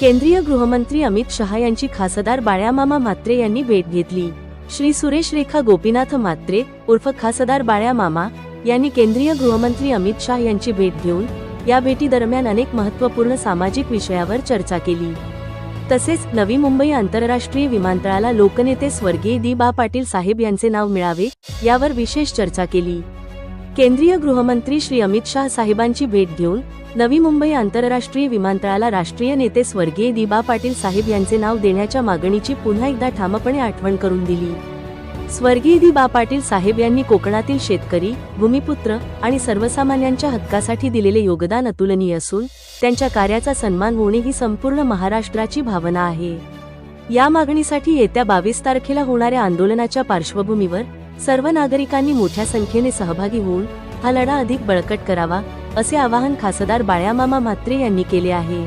केंद्रीय गृहमंत्री अमित शहा यांची खासदार बाळ्यामामा म्हात्रे यांनी भेट घेतली। श्री सुरेश रेखा गोपीनाथ म्हात्रे उर्फ खासदार बाळ्यामामा यांनी केंद्रीय गृहमंत्री अमित शहा यांची भेट घेऊन या भेटीदरम्यान अनेक महत्त्वपूर्ण सामाजिक विषयावर चर्चा केली। तसेच नवी मुंबई आंतरराष्ट्रीय विमानतळाला लोकनेते स्वर्गीय दी.बा. पाटील साहेब यांचे नाव मिळावे यावर विशेष चर्चा केली। केंद्रीय गृहमंत्री श्री अमित शहा साहेबांची भेट घेऊन नवी मुंबई आंतरराष्ट्रीय विमानतळाला राष्ट्रीय नेते स्वर्गीय दी.बा. पाटील साहेब यांचे नाव देण्याच्या मागणीची पुन्हा एकदा ठामपणे आठवण करून दिली। स्वर्गीय दी.बा. पाटील साहेब यांनी कोकणातील शेतकरी, भूमिपुत्र आणि सर्वसामान्यांच्या हक्कासाठी दिलेले योगदान अतुलनीय असून त्यांच्या कार्याचा सन्मान होणे ही संपूर्ण महाराष्ट्राची भावना आहे। या मागणीसाठी येत्या 22 तारखेला होणाऱ्या आंदोलनाच्या पार्श्वभूमीवर सर्व नागरिकांनी मोठ्या संख्येने सहभागी होऊन हा लढा अधिक बळकट करावा, असे आवाहन खासदार बाळ्यामामा म्हात्रे यांनी केले आहे।